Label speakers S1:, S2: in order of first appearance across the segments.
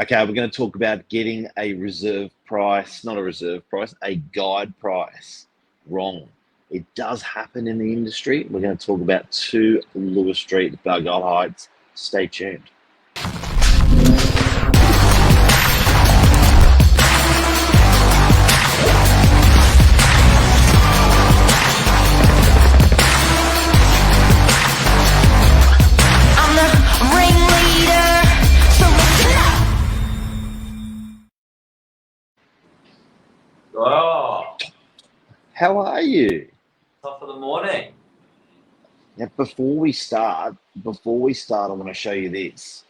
S1: Okay, we're going to talk about getting a reserve price, not a reserve price, a guide price wrong. It does happen in the industry. We're going to talk about 2 Lewis Street, Balgall Heights. Stay tuned.
S2: I'm the ringleader, so listen up.
S3: Oh,
S1: How are you?
S3: top of the morning.
S1: Now, before we start, I want to show you this.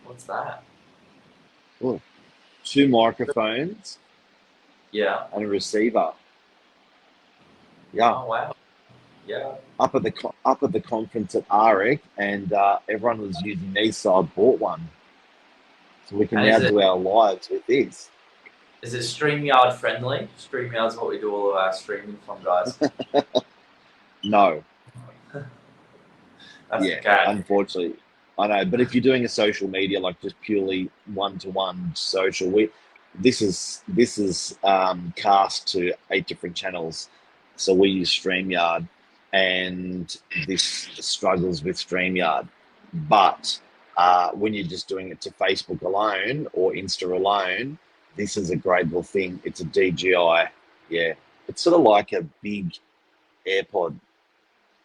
S3: What's that?
S1: Look, 2 microphones
S3: Yeah.
S1: and a receiver. Yeah,
S3: Oh wow. Yeah.
S1: up at the conference at AREC, and everyone was using these, so I bought one. So we can
S3: And
S1: now
S3: is it
S1: do our lives with this.
S3: StreamYard friendly? StreamYard's what we do all of our streaming from, guys.
S1: No,
S3: That's
S1: yeah,
S3: the catch.
S1: unfortunately, I know. But if you're doing a social media, like just purely one-to-one social, this is cast to 8 different channels. So we use StreamYard, and this struggles with StreamYard. But when you're just doing it to Facebook alone or Insta alone, this is a great little thing. It's a DJI. Yeah, it's sort of like a big AirPod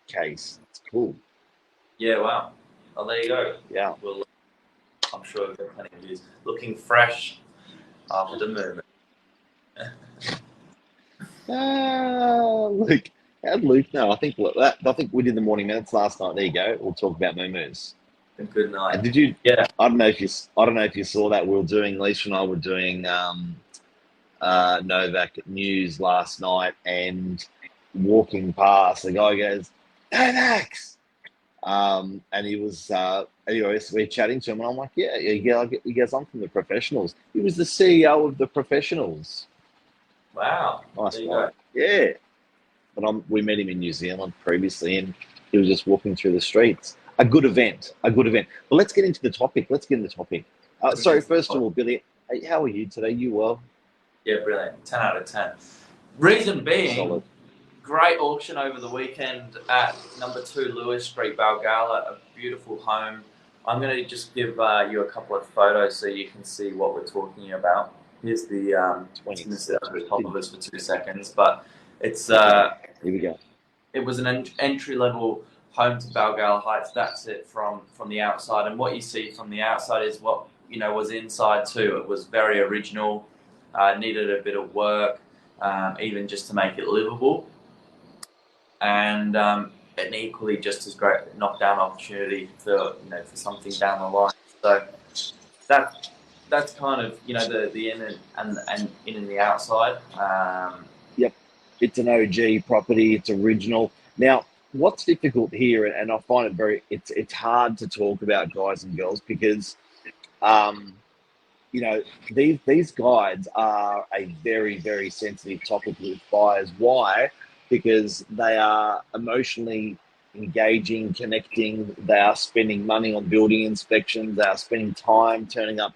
S1: case. It's cool.
S3: Yeah, wow. Oh, there you go.
S1: Yeah.
S3: Well, I'm sure we've got plenty of views. Looking fresh after the movement.
S1: Luke. How'd Luke know? I think we did the morning minutes last night. There you go. We'll talk about moo-moos.
S3: Good night.
S1: And did you?
S3: Yeah.
S1: I don't know if you saw that. Lisa and I were doing Novak News last night, and walking past, the guy goes, "Novak's," and he was. Anyways, we're chatting to him, and I'm like, "Yeah." He goes, "I'm from the Professionals." He was the CEO of the Professionals.
S3: Wow.
S1: Nice
S3: There you
S1: guy.
S3: go.
S1: Yeah. But we met him in New Zealand previously, and he was just walking through the streets. A good event. But let's get into the topic. Sorry, first of all, Billy, hey, how are you today? You well?
S3: Yeah, brilliant. 10 out of 10. Reason being,
S1: Solid.
S3: great auction over the weekend at number 2 Lewis Street, Balgala, a beautiful home. I'm going to just give you a couple of photos so you can see what we're talking about. Here's the
S1: 20
S3: top of us for 2 seconds, but it's
S1: Here we go.
S3: it was an entry-level home to Balgala Heights. That's it from the outside, and what you see from the outside is what was inside too. It was very original, needed a bit of work, even just to make it livable, and an equally just as great knockdown opportunity for for something down the line. So that's kind of the in and in and the outside.
S1: Yep. It's an OG property. It's original. Now, what's difficult here, and I find it's hard to talk about guys and girls because, these guides are a very, very sensitive topic with buyers. Why? Because they are emotionally engaging, connecting. They are spending money on building inspections. They are spending time turning up.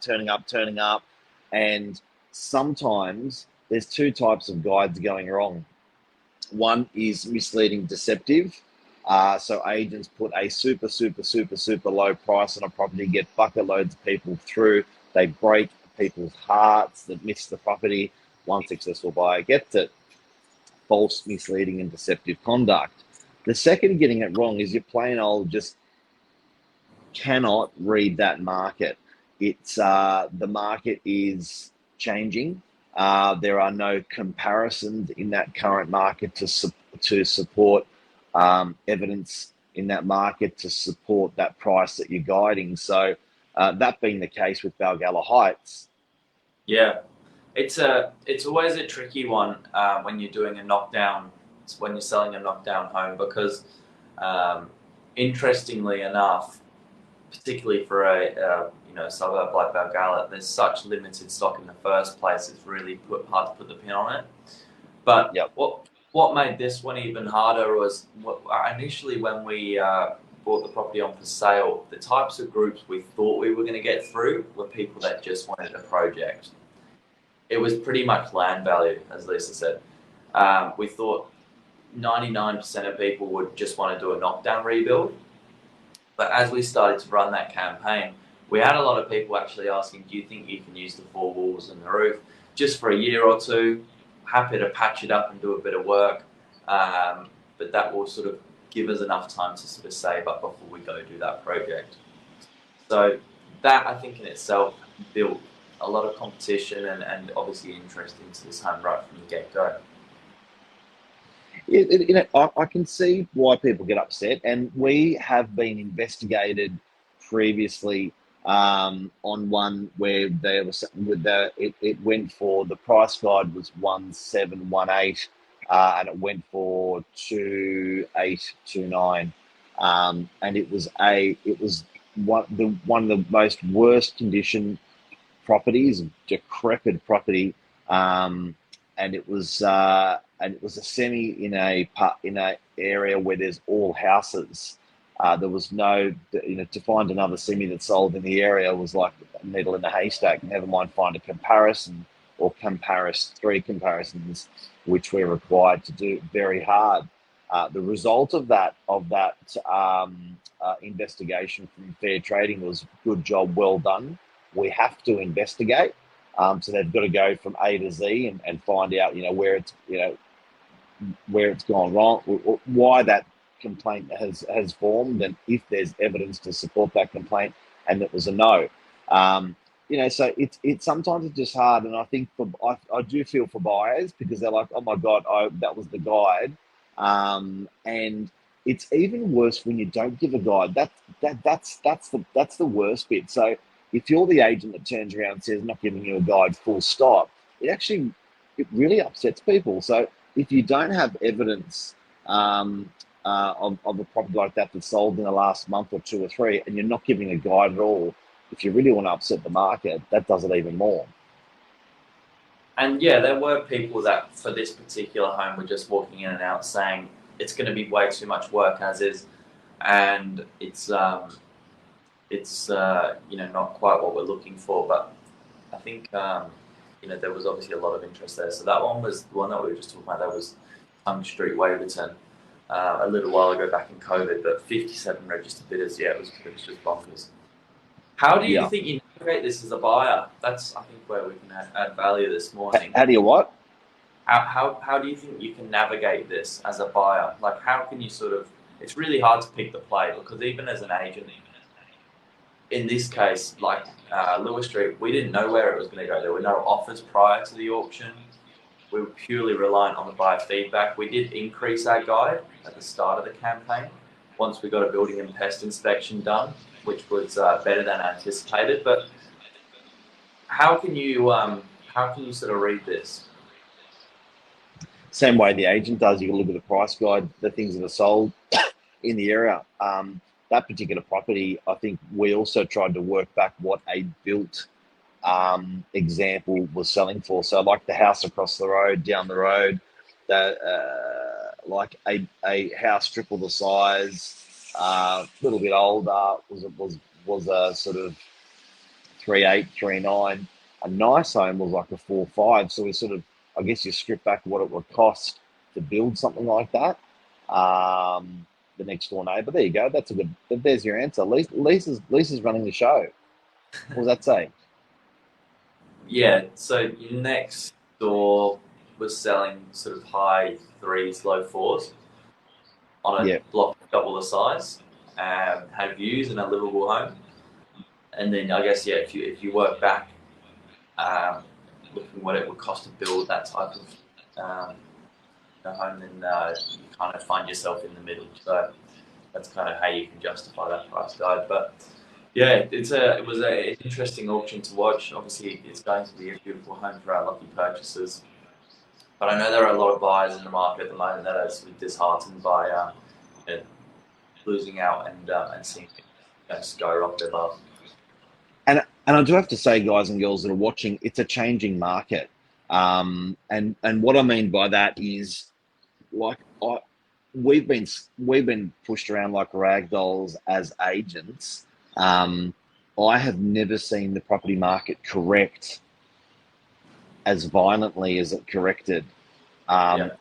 S1: And sometimes there's 2 types of guides going wrong. One is misleading, deceptive. So agents put a super, super, super, super low price on a property, get bucket loads of people through. They break people's hearts that miss the property. One successful buyer gets it. False, misleading, and deceptive conduct. The second getting it wrong is you're plain old just cannot read that market. It's the market is changing. There are no comparisons in that current market to support evidence in that market to support that price that you're guiding. So that being the case with Balgala Heights.
S3: Yeah, it's always a tricky one when you're doing a knockdown, when you're selling a knockdown home, because interestingly enough, particularly for a suburb like Balgala, there's such limited stock in the first place. It's really hard to put the pin on it. But
S1: Yep.
S3: what made this one even harder was initially when we brought the property on for sale, the types of groups we thought we were going to get through were people that just wanted a project. It was pretty much land value, as Lisa said. We thought 99% of people would just want to do a knockdown rebuild. But as we started to run that campaign, we had a lot of people actually asking, do you think you can use the 4 walls and the roof just for a year or two? Happy to patch it up and do a bit of work. But that will sort of give us enough time to sort of save up before we go do that project. So that, I think in itself, built a lot of competition and obviously interest into this home right from the get-go.
S1: I can see why people get upset, and we have been investigated previously on one where there was it went for, the price guide was 1718, and it went for 2829, and it was one of the most worst condition properties, decrepit property, and it was a semi in a area where there's all houses. There was no, to find another semi that sold in the area was like a needle in a haystack. Never mind find a comparison or three comparisons, which we're required to do, very hard. The result of that investigation from Fair Trading was good job, well done. We have to investigate. So they've got to go from A to Z and find out, where it's gone wrong, why that complaint has formed, and if there's evidence to support that complaint, and it was a no. So it's sometimes it's just hard, and I think I do feel for buyers, because they're like, oh my God, that was the guide, and it's even worse when you don't give a guide. That's the worst bit. So if you're the agent that turns around and says, not giving you a guide, full stop, it really upsets people. So if you don't have evidence of a property like that that's sold in the last month or 2 or 3, and you're not giving a guide at all, if you really want to upset the market, that does it even more.
S3: And yeah, there were people that for this particular home were just walking in and out saying it's going to be way too much work as is, and it's not quite what we're looking for. But I think there was obviously a lot of interest there. So that one was the one that we were just talking about. That was Tongue Street, Waverton, a little while ago back in COVID. But 57 registered bidders. Yeah, it was just bonkers. How do you think you navigate this as a buyer? That's, I think, where we can add value this morning.
S1: How do you what?
S3: How do you think you can navigate this as a buyer? Like, how can you it's really hard to pick the play, because even as an agent, in this case, like Lewis Street, we didn't know where it was going to go. There were no offers prior to the auction. We were purely reliant on the buyer feedback. We did increase our guide at the start of the campaign once we got a building and pest inspection done, which was better than anticipated. But how can you sort of read this?
S1: Same way the agent does. You can look at the price guide, the things that are sold in the area. That particular property, I think we also tried to work back what a built example was selling for. So like the house across the road, down the road, like a house triple the size, a little bit older, was a sort of 3.8, 3.9. A nice home was like a 4.5. So we sort of, I guess you strip back what it would cost to build something like that. The next door neighbour. There you go. That's a good. There's your answer. Lisa's running the show. What does that say?
S3: Yeah. So your next door was selling sort of high 3s, low 4s on a block double the size, had views and a livable home. And then I guess if you work back, looking what it would cost to build that type of home, then you kind of find yourself in the middle. So that's kind of how you can justify that price guide. But yeah, it was an interesting auction to watch. Obviously, it's going to be a beautiful home for our lucky purchasers. But I know there are a lot of buyers in the market at the moment that are sort of disheartened by losing out and seeing it skyrocket above.
S1: And I do have to say, guys and girls that are watching, it's a changing market. And what I mean by that is, like, we've been pushed around like rag dolls as agents. I have never seen the property market correct as violently as it corrected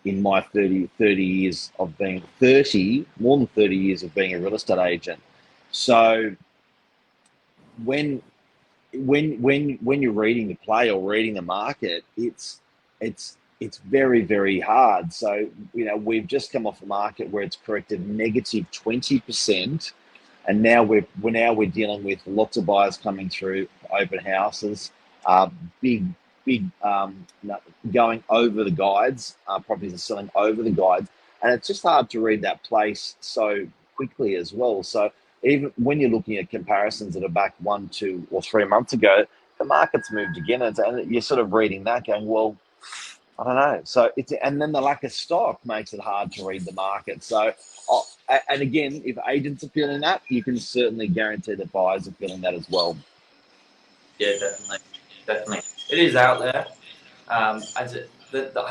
S1: in my 30 years of being more than 30 years of being a real estate agent. So when you're reading the play or reading the market, it's very, very hard. So, we've just come off a market where it's corrected negative 20%. And now we're dealing with lots of buyers coming through open houses, big going over the guides. Properties are selling over the guides, and it's just hard to read that place so quickly as well. So even when you're looking at comparisons that are back 1, 2, or 3 months ago, the market's moved again, and you're sort of reading that, going, well, I don't know. So and then the lack of stock makes it hard to read the market. So, and again, if agents are feeling that, you can certainly guarantee that buyers are feeling that as well.
S3: Yeah, definitely. It is out there. I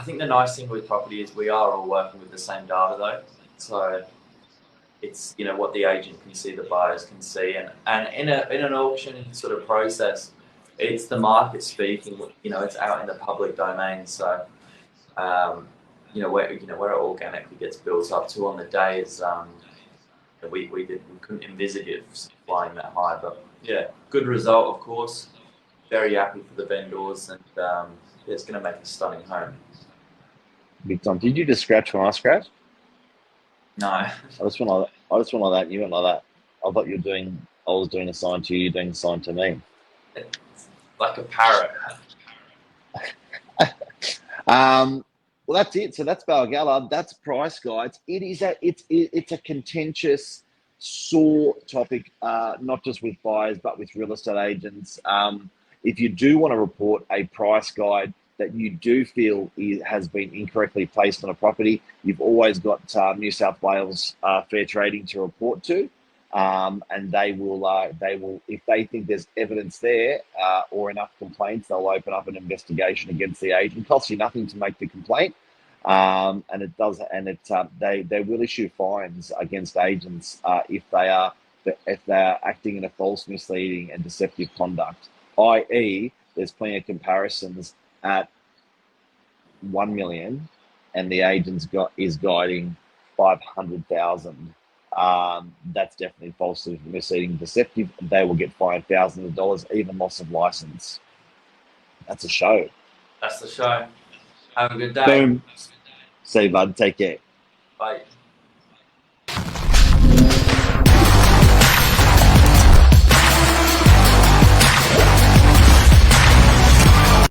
S3: think the nice thing with property is we are all working with the same data though. So it's what the agent can see, the buyers can see, and in an auction sort of process, it's the market speaking. It's out in the public domain. So where it organically gets built up to on the day is we couldn't envisage it flying that high, but yeah, good result of course. Very happy for the vendors, and it's going to make a stunning home.
S1: Big time. Did you just scratch when I scratched?
S3: No.
S1: I just went like that. And you went like that. I thought I was doing a sign to you. You're doing a sign to me.
S3: It's like a parrot.
S1: Well, that's it. So that's Balgala. That's price guides. It's a contentious, sore topic, not just with buyers but with real estate agents. If you do want to report a price guide that you do feel has been incorrectly placed on a property, you've always got New South Wales Fair Trading to report to, and they will if they think there's evidence there or enough complaints, they'll open up an investigation against the agent. It costs you nothing to make the complaint, and they will issue fines against agents if they are acting in a false, misleading, and deceptive conduct. I.e., there's plenty of comparisons at 1 million, and the agent's is guiding 500,000. That's definitely false, misleading, deceptive. They will get fined thousands of dollars, even loss of license. That's a show.
S3: That's the show. Have a good day.
S1: Boom. See you, bud. Take care.
S3: Bye.